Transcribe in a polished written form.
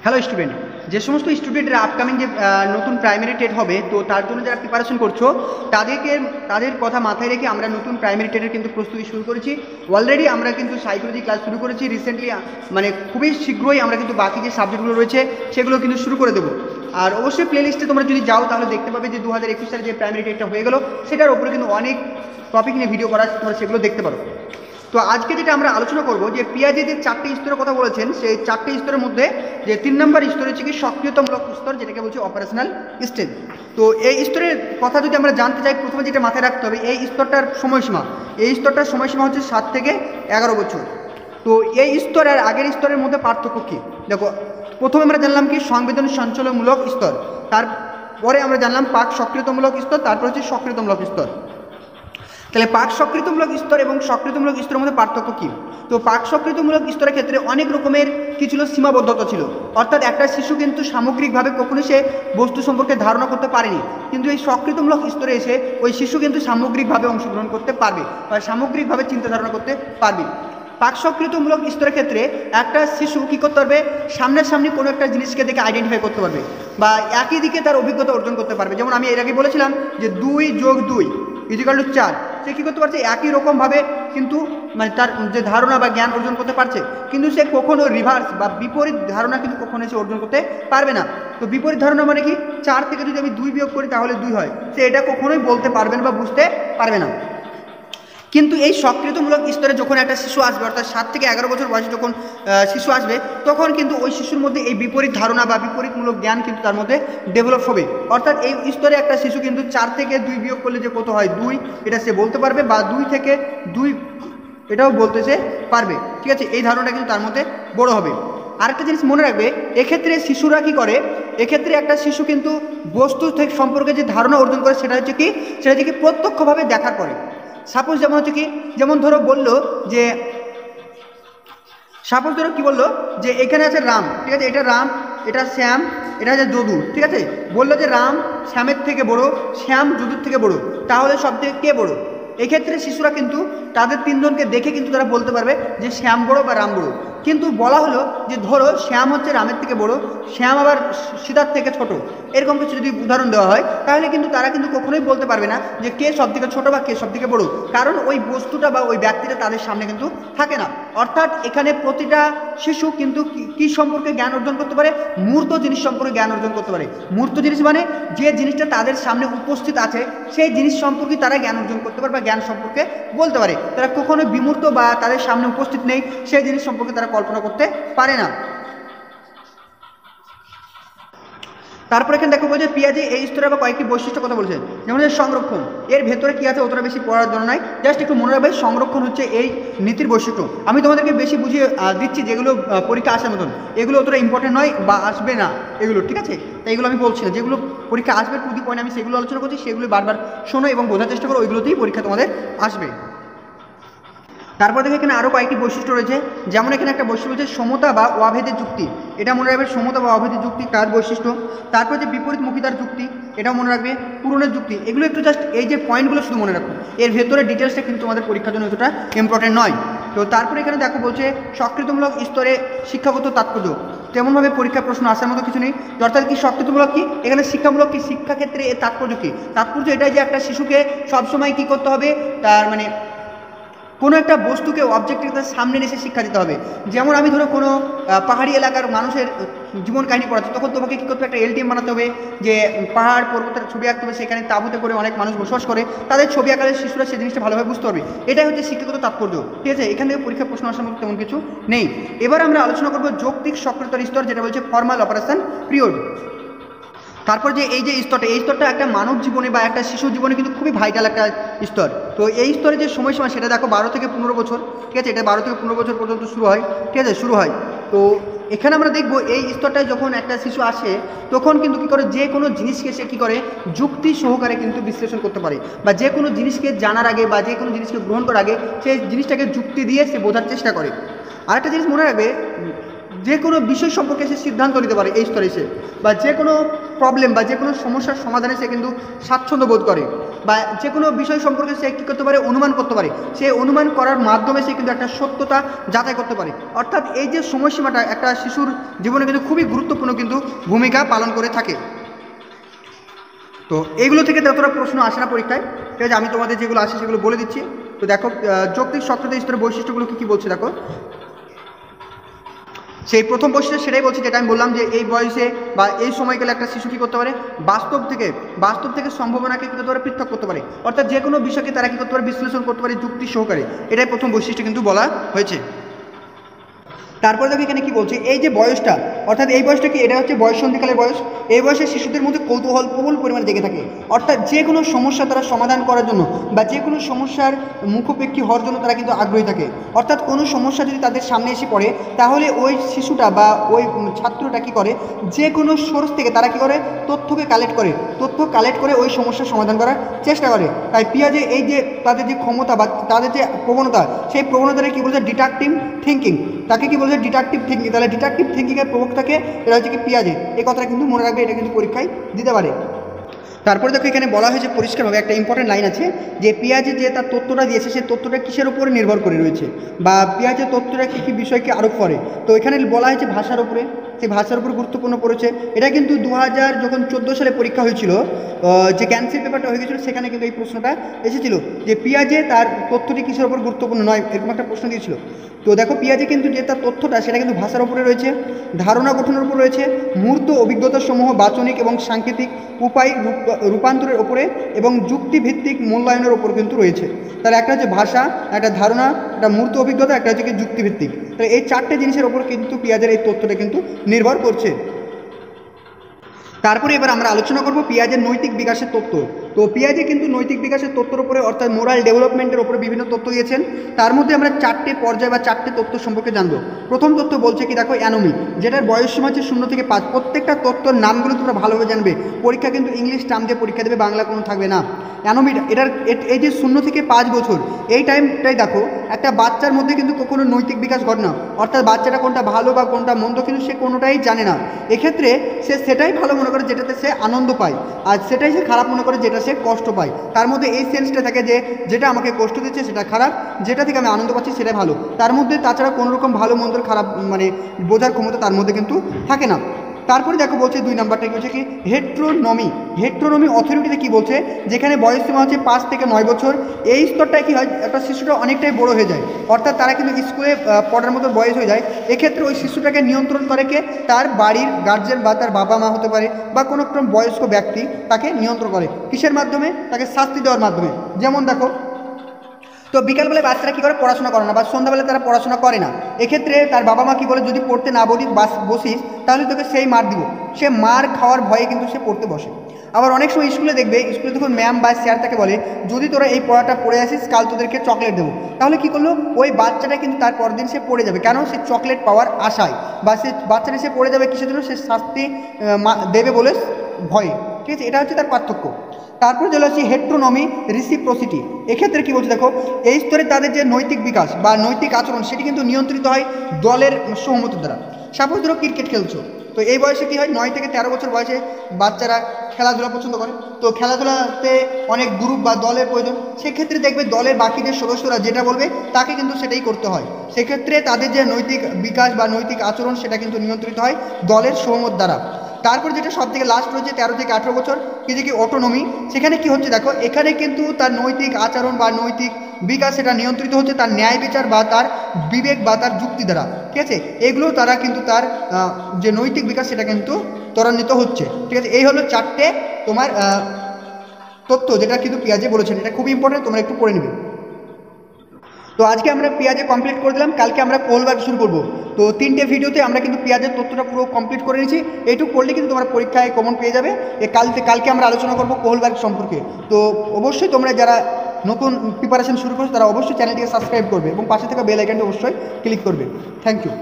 Hello student, যে সমস্ত স্টুডেন্টরা আপকামিং যে নতুন প্রাইমারি টেট হবে, তো তার জন্য যারা প্রিপারেশন করছো তাদের কথা মাথায় রেখে আমরা নতুন প্রাইমারি টেটের কিন্তু প্রস্তুতি শুরু করেছি। অলরেডি আমরা কিন্তু সাইকোলজি ক্লাস শুরু করেছি রিসেন্টলি, মানে খুবই শীঘ্রই আমরা কিন্তু বাকি যে সাবজেক্টগুলো রয়েছে সেগুলো কিন্তু শুরু করে দেবো। আর অবশ্যই প্লে লিস্টে তোমরা যদি যাও তাহলে দেখতে পাবে যে 2021 সালে যে প্রাইমারি টেটটা হয়ে গেল সেটার উপরে কিন্তু অনেক টপিক নিয়ে ভিডিও করা, তোমরা সেগুলো দেখতে পারো। তো আজকে যেটা আমরা আলোচনা করব যে পিয়াজে যে 4টে স্তরের কথা বলেছেন, সেই 4টে স্তরের মধ্যে যে 3 নম্বর স্তর হচ্ছে কি সক্রিয়তামূলক স্তর, যেটাকে বলছি অপারেশনাল স্টেজ। তো এই স্তরের কথা যদি আমরা জানতে চাই, প্রথমে যেটা মাথায় রাখতে হবে, এই স্তরটার সময়সীমা হচ্ছে 7 থেকে 11 বছর। তো এই স্তর আর আগের স্তরের মধ্যে পার্থক্য কী? দেখো, প্রথমে আমরা জানলাম কি সংবেদন সঞ্চালনমূলক স্তর, তারপরে আমরা জানলাম পাক সক্রিয়তামূলক স্তর, তারপর হচ্ছে সক্রিয়তামূলক স্তর। তাহলে পাক সক্রিয়তামূলক স্তর এবং সক্রিয়তামূলক স্তরের মধ্যে পার্থক্য কী? তো পাক সক্রিয়তামূলক স্তরের ক্ষেত্রে অনেক রকমের কি ছিল, সীমাবদ্ধতা ছিল। অর্থাৎ একটা শিশু কিন্তু সামগ্রিকভাবে কখনোই সে বস্তু সম্পর্কে ধারণা করতে পারেনি, কিন্তু এই সক্রিয়তামূলক স্তরে এসে ওই শিশু কিন্তু সামগ্রিকভাবে অংশগ্রহণ করতে পারবে বা সামগ্রিকভাবে চিন্তা ধারণা করতে পারবে। পাক সক্রিয়তামূলক স্তরের ক্ষেত্রে একটা শিশু কী করতে পারবে, সামনাসামনি কোনো একটা জিনিসকে দেখে আইডেন্টিফাই করতে পারবে বা একই দিকে তার অভিজ্ঞতা অর্জন করতে পারবে। যেমন আমি এর আগে বলেছিলাম যে 2 + 2 = 4, সে কী করতে পারছে, একই রকমভাবে কিন্তু মানে তার যে ধারণা বা জ্ঞান অর্জন করতে পারছে, কিন্তু সে কখনো রিভার্স বা বিপরীত ধারণা কিন্তু কখনো সে অর্জন করতে পারবে না। তো বিপরীত ধারণা মানে কি, 4 থেকে যদি আমি 2 বিয়োগ করি তাহলে 2 হয়, সে এটা কখনোই বলতে পারবে না বা বুঝতে পারবে না। কিন্তু এই সক্রিয়তামূলক স্তরে যখন একটা শিশু আসবে, অর্থাৎ 7 থেকে 11 বছর বয়সে যখন শিশু আসবে, তখন কিন্তু ওই শিশুর মধ্যে এই বিপরীত ধারণা বা বিপরীতমূলক জ্ঞান কিন্তু তার মধ্যে ডেভেলপ হবে। অর্থাৎ এই স্তরে একটা শিশু কিন্তু 4 থেকে 2 বিয়োগ করলে যে কত হয় 2, এটা সে বলতে পারবে, বা 2 থেকে 2 এটাও বলতে সে পারবে। ঠিক আছে, এই ধারণাটা কিন্তু তার মধ্যে বড় হবে। আরেকটা জিনিস মনে রাখবে, এক্ষেত্রে শিশুরা কি করে, এক্ষেত্রে একটা শিশু কিন্তু বস্তু থেকে সম্পর্কে যে ধারণা অর্জন করে সেটা হচ্ছে কি প্রত্যক্ষভাবে দেখার পরে। সাপোজ যেমন হচ্ছে কি, যেমন ধরো বললো যে, সাপোজ ধরো কি বললো যে এখানে আছে রাম, ঠিক আছে, এটা রাম, এটা শ্যাম, এটা হচ্ছে যদু, ঠিক আছে। বললো যে রাম শ্যামের থেকে বড়, শ্যাম যদুর থেকে বড়, তাহলে সব থেকে কে বড়? এক্ষেত্রে শিশুরা কিন্তু তাদের 3 জনকে দেখে কিন্তু তারা বলতে পারবে যে শ্যাম বড় বা রাম বড়। কিন্তু বলা হলো যে ধরো শ্যাম হচ্ছে রামের থেকে বড়, শ্যাম আবার সীতার থেকে ছোট, এরকম কিছু যদি উদাহরণ দেওয়া হয়, তাহলে কিন্তু তারা কিন্তু কখনোই বলতে পারবে না যে কে সব থেকে ছোটো বা কে সব থেকে বড়, কারণ ওই বস্তুটা বা ওই ব্যক্তিটা তাদের সামনে কিন্তু থাকে না। অর্থাৎ এখানে প্রতিটা শিশু কিন্তু কি সম্পর্কে জ্ঞান অর্জন করতে পারে, মূর্ত জিনিস সম্পর্কে জ্ঞান অর্জন করতে পারে। মূর্ত জিনিস মানে যে জিনিসটা তাদের সামনে উপস্থিত আছে সেই জিনিস সম্পর্কে তারা জ্ঞান অর্জন করতে পারে বা জ্ঞান সম্পর্কে বলতে পারে। তারা কখনোই বিমূর্ত বা তাদের সামনে উপস্থিত নেই সেই জিনিস সম্পর্কে তারা কল্পনা করতে পারে না। তারপর এখানে দেখো বলছে পিয়াজে এই স্তরে আবার কয়েকটি বৈশিষ্ট্য কথা বলছে, যেমন সংরক্ষণ। এর ভেতরে কী আছে অতটা বেশি পড়ার জন্য নয়, জাস্ট একটু মনে রাখবে সংরক্ষণ হচ্ছে এই নীতির বৈশিষ্ট্য। আমি তোমাদেরকে বেশি বুঝিয়ে দিচ্ছি, যেগুলো পরীক্ষা আসার মতন, এগুলো অতটা ইম্পর্টেন্ট নয় বা আসবে না এগুলো, ঠিক আছে। তাই এগুলো আমি বলছি না, যেগুলো পরীক্ষা আসবে টু দি পয়েন্ট আমি সেগুলো আলোচনা করছি, সেগুলো বারবার শোনো এবং বোঝার চেষ্টা করো, ওইগুলোতেই পরীক্ষা তোমাদের আসবে। তারপর দেখে এখানে আরও কয়েকটি বৈশিষ্ট্য রয়েছে, যেমন এখানে একটা বৈশিষ্ট্য রয়েছে সমতা বা অভেদের যুক্তি। এটা মনে রাখবে, সমতা বা অভেদের যুক্তি তার বৈশিষ্ট্য। তারপর যে বিপরীতমুখিতার যুক্তি, এটাও মনে রাখবে, পূরণের যুক্তি। এগুলো একটু জাস্ট এই যে পয়েন্টগুলো শুধু মনে রাখো, এর ভেতরে ডিটেলসটা কিন্তু তোমাদের পরীক্ষার জন্য এতটা ইম্পর্টেন্ট নয়। তো তারপরে এখানে দেখো বলছে সক্রিয়তামূলক স্তরে শিক্ষাগত তাৎপর্য। তেমনভাবে পরীক্ষার প্রশ্ন আসার মতো কিছু নেই। অর্থাৎ কি সক্রিয়তামূলক কি, এখানে শিক্ষামূলক কি, শিক্ষাক্ষেত্রে এর তাৎপর্য কী? তাৎপর্য এটাই যে একটা শিশুকে সবসময় কী করতে হবে, তার মানে কোনো একটা বস্তুকে অবজেক্টকে তার সামনে এসে শিক্ষা দিতে হবে। যেমন আমি ধরো কোনো পাহাড়ি এলাকার মানুষের জীবন কাহিনী পড়াচ্ছি, তখন তোমাকে কী করতে হবে, একটা এলটিএম বানাতে হবে, যে পাহাড় পর্বতের ছবি আঁকতে হবে, সেখানে তাঁবুতে করে অনেক মানুষ বসবাস করে, তাদের ছবি আঁকালে শিশুরা সেই জিনিসটা ভালোভাবে বুঝতে পারবে। এটাই হচ্ছে শিক্ষাগত তাৎপর্য, ঠিক আছে। এখান থেকে পরীক্ষা প্রশ্ন আসার মতো তেমন কিছু নেই। এবার আমরা আলোচনা করবো যৌক্তিক সক্রিয়তার স্তর, যেটা বলছে ফর্মাল অপারেশন পিরিয়ড। তারপর যে এই যে স্তরটা, এই স্তরটা একটা মানব জীবনে বা একটা শিশু জীবনে কিন্তু খুবই ভাইটাল একটা স্তর। তো এই স্তরে যে সময়সীমা সেটা দেখো 12 থেকে 15 বছর, ঠিক আছে। এটা 12 থেকে 15 বছর পর্যন্ত শুরু হয়, ঠিক আছে, শুরু হয়। তো এখানে আমরা দেখবো এই স্তরটায় যখন একটা শিশু আসে তখন কিন্তু কী করে, যে কোনো জিনিসকে সে কী করে যুক্তি সহকারে কিন্তু বিশ্লেষণ করতে পারে, বা যে কোনো জিনিসকে জানার আগে বা যে কোনো জিনিসকে গ্রহণ করার আগে সেই জিনিসটাকে যুক্তি দিয়ে সে বোঝার চেষ্টা করে। আরেকটা জিনিস মনে রাখবে, যে কোনো বিষয় সম্পর্কে সে সিদ্ধান্ত নিতে পারে এই স্তরে সে, বা যে কোনো প্রবলেম বা যে কোনো সমস্যার সমাধানে সে কিন্তু স্বাচ্ছন্দ্য বোধ করে, বা যে কোনো বিষয় সম্পর্কে সে কী করতে পারে, অনুমান করতে পারে। সে অনুমান করার মাধ্যমে সে কিন্তু একটা সত্যতা যাচাই করতে পারে। অর্থাৎ এই যে সময়সীমাটা একটা শিশুর জীবনে কিন্তু খুবই গুরুত্বপূর্ণ কিন্তু ভূমিকা পালন করে থাকে। তো এইগুলো থেকে যতটা প্রশ্ন আসে না পরীক্ষায়, ঠিক আছে, আমি তোমাদের যেগুলো আসে সেগুলো বলে দিচ্ছি। তো দেখো যৌক্তিক সক্রিয়তা স্তরের বৈশিষ্ট্যগুলো কী কী বলছে দেখো। সেই প্রথম বৈশিষ্ট্য সেটাই বলছি যেটা আমি বললাম, যে এই বয়সে বা এই সময়কালে একটা শিশু কী করতে পারে, বাস্তব থেকে সম্ভাবনাকে কী করতে পারে, পৃথক করতে পারে। অর্থাৎ যে কোনো বিষয়কে তারা কী করতে পারে, বিশ্লেষণ করতে পারে যুক্তি সহকারে। এটাই প্রথম বৈশিষ্ট্য কিন্তু বলা হয়েছে। তারপরে দেখো এখানে কি বলছে, এই যে বয়সটা, অর্থাৎ এই বয়সটা কি, এটা হচ্ছে বয়স সন্ধিকালের বয়স। এই বয়সে শিশুদের মধ্যে কৌতূহল প্রবল পরিমাণে জেগে থাকে। অর্থাৎ যে কোনো সমস্যা তারা সমাধান করার জন্য বা যে কোনো সমস্যার মুখোপেক্ষী হওয়ার জন্য তারা কিন্তু আগ্রহী থাকে। অর্থাৎ কোনো সমস্যা যদি তাদের সামনে এসে পড়ে, তাহলে ওই শিশুটা বা ওই ছাত্রটা কী করে, যে কোনো সোর্স থেকে তারা কী করে, তথ্য কালেক্ট করে ওই সমস্যার সমাধান করার চেষ্টা করে। তাই পিয়াজে এই যে তাদের যে ক্ষমতা বা তাদের যে প্রবণতা, সেই প্রবণতাকে কী বলছে, ডিডাকটিভ থিঙ্কিং। তাকে কি বলছে, ডিডাকটিভ থিঙ্কিং। তাহলে ডিডাকটিভ থিঙ্কিংয়ের প্রবক্তাকে এটা হচ্ছে কি, পিয়াজে। এই কথাটা কিন্তু মনে রাখবে, এটা কিন্তু পরীক্ষায় দিতে পারে। তারপরে দেখো এখানে বলা হয়েছে পরিষ্কারভাবে, একটা ইম্পর্টেন্ট লাইন আছে, যে পিয়াজে যে তার তথ্যটা দিয়েছে সেই তথ্যটা কিসের উপরে নির্ভর করে রয়েছে, বা পিয়াজের তথ্যটা কী কী বিষয়কে আরোপ করে। তো এখানে বলা হয়েছে ভাষার উপরে, সেই ভাষার উপর গুরুত্বপূর্ণ পড়েছে। এটা কিন্তু 2014 সালে পরীক্ষা হয়েছিল, যে ক্যান্সেল পেপারটা হয়ে গেছিলো, সেখানে কিন্তু এই প্রশ্নটা এসেছিল, যে পিয়াজে তার তথ্যটি কিসের উপর গুরুত্বপূর্ণ নয়, এরকম একটা প্রশ্ন দিয়েছিল। তো দেখো পিয়াজে কিন্তু যে তার তথ্যটা, সেটা কিন্তু ভাষার উপরে রয়েছে, ধারণা গঠনের উপর রয়েছে, মূর্ত অভিজ্ঞতাসমূহ বাচনিক এবং সাংকেতিক উপায় রূপান্তরের ওপরে এবং যুক্তিভিত্তিক মূল্যায়নের ওপর কিন্তু রয়েছে। তাহলে একটা হচ্ছে ভাষা, একটা ধারণা, একটা মূর্ত অভিজ্ঞতা, একটা হচ্ছে কি যুক্তিভিত্তিক। তাহলে এই চারটে জিনিসের ওপর কিন্তু পিয়াজের এই তথ্যটা কিন্তু নির্ভর করছে। তারপরে এবার আমরা আলোচনা করব পিয়াজের নৈতিক বিকাশের তত্ত্ব। তো পিয়াজে কিন্তু নৈতিক বিকাশের তত্ত্বের উপরে, অর্থাৎ মোরাল ডেভেলপমেন্টের উপরে বিভিন্ন তথ্য দিয়েছেন। তার মধ্যে আমরা চারটে পর্যায় বা চারটে তথ্য সম্পর্কে জানবো। প্রথম তথ্য বলছে কি দেখো, অ্যানোমি, যেটার বয়স সীমা হচ্ছে 0 থেকে 5। প্রত্যেকটা তথ্যর নামগুলো তোমরা ভালোভাবে জানবে, পরীক্ষা কিন্তু ইংলিশ টার্ম দিয়ে পরীক্ষা দেবে, বাংলা কোনো থাকবে না। অ্যানোমি, এটার এই যে 0 থেকে 5 বছর, এই টাইমটাই দেখো একটা বাচ্চার মধ্যে কিন্তু কখনো নৈতিক বিকাশ ঘটে না। অর্থাৎ বাচ্চাটা কোনটা ভালো বা কোনটা মন্দ কিন্তু সে কোনোটাই জানে না। এক্ষেত্রে সে সেটাই ভালো মনে করে যেটাতে সে আনন্দ পায়, আর সেটাই সে খারাপ মনে করে যেটা সে কষ্ট পায়। তার মধ্যে এই সেন্সটা থাকে যে যেটা আমাকে কষ্ট দিচ্ছে সেটা খারাপ, যেটা থেকে আমি আনন্দ পাচ্ছি সেটা ভালো। তার মধ্যে তাছাড়া কোনোরকম ভালো মন্দের খারাপ মানে বোঝার ক্ষমতা তার মধ্যে কিন্তু থাকে না। তারপরে দেখো বলছে 2 নাম্বারটা কি হচ্ছে কি, হেট্রোনমি অথরিটিতে কি বলছে, যেখানে বয়স সীমা হচ্ছে 5 থেকে 9 বছর। এই স্তরটায় কী হয়, একটা শিশুটা অনেকটাই বড় হয়ে যায়, অর্থাৎ তারা কিন্তু স্কুলে পড়ার মতো বয়স হয়ে যায়। এক্ষেত্রে ওই শিশুটাকে নিয়ন্ত্রণ করে কে, তার বাড়ির গার্জেন বা তার বাবা মা হতে পারে, বা কোনো একটা বয়স্ক ব্যক্তি তাকে নিয়ন্ত্রণ করে। কিসের মাধ্যমে, তাকে শাস্তি দেওয়ার মাধ্যমে। যেমন দেখো, তো বিকালবেলায় বাচ্চারা কী করে, পড়াশোনা করে না, বা সন্ধ্যাবেলায় তারা পড়াশোনা করে না। এক্ষেত্রে তার বাবা মা কী বলে, যদি পড়তে না বসিস তাহলে তোকে সেই মার দিব। সে মার খাওয়ার ভয়ে কিন্তু সে পড়তে বসে। আবার অনেক সময় স্কুলে দেখবে, স্কুলে তখন ম্যাম বা স্যার তাকে বলে, যদি তোরা এই পড়াটা পড়ে আসিস কাল তোদেরকে চকলেট দেবো। তাহলে কী করলো, ওই বাচ্চাটা কিন্তু তার পরের দিন সে পড়ে যাবে, কেন, সে চকলেট পাওয়ার আশায়, বা সে বাচ্চাটা সে পড়ে যাবে কিসের জন্য, সে শাস্তি দেবে বলে ভয়ে। ঠিক আছে, এটা হচ্ছে তার পার্থক্য। তারপরে চলে আসছি হেট্রোনমি রিসিপ্রোসিটি। এক্ষেত্রে কী বলছে দেখো, এই স্তরে তাদের যে নৈতিক বিকাশ বা নৈতিক আচরণ সেটি কিন্তু নিয়ন্ত্রিত হয় দলের সহমতের দ্বারা। সাপোজ ধরো ক্রিকেট খেলছো, তো এই বয়সে কী হয়, 9 থেকে 13 বছর বয়সে বাচ্চারা খেলাধুলা পছন্দ করে। তো খেলাধুলাতে অনেক গ্রুপ বা দলের প্রয়োজন। সেক্ষেত্রে দেখবে দলের বাকিদের সদস্যরা যেটা বলবে তাকে কিন্তু সেটাই করতে হয়। সেক্ষেত্রে তাদের যে নৈতিক বিকাশ বা নৈতিক আচরণ সেটা কিন্তু নিয়ন্ত্রিত হয় দলের সহমত দ্বারা। তারপর যেটা সব থেকে লাস্ট রয়েছে 13 থেকে 18 বছর, কি অটোনমি। সেখানে কি হচ্ছে দেখো, এখানে কিন্তু তার নৈতিক আচরণ বা নৈতিক বিকাশ সেটা নিয়ন্ত্রিত হচ্ছে তার ন্যায় বিচার বা তার বিবেক বা তার যুক্তি দ্বারা। ঠিক আছে, এগুলো তারা কিন্তু তার যে নৈতিক বিকাশ সেটা কিন্তু ত্বরান্বিত হচ্ছে। ঠিক আছে, এই হলো চারটে তোমার তথ্য যেটা কিন্তু পিয়াজে বলেছেন। এটা খুব ইম্পর্টেন্ট, তোমরা একটু পড়ে নেবে। তো আজকে আমরা পিয়াজে কমপ্লিট করে দিলাম, কালকে আমরা কোহলবার্গ শুরু করব। তো 3টে ভিডিওতে আমরা কিন্তু পিয়াজের তথ্যটা পুরো কমপ্লিট করে নিয়েছি। এইটুকু করলে কিন্তু তোমরা পরীক্ষায় কমন পেয়ে যাবে। কালকে আমরা আলোচনা করব কোহলবার্গ সম্পর্কে। তো অবশ্যই তোমরা যারা নতুন প্রিপারেশন শুরু করছো তারা অবশ্যই চ্যানেলটিকে সাবস্ক্রাইব করবে এবং পাশে থাকা বেল আইকনটা অবশ্যই ক্লিক করবে। Thank you.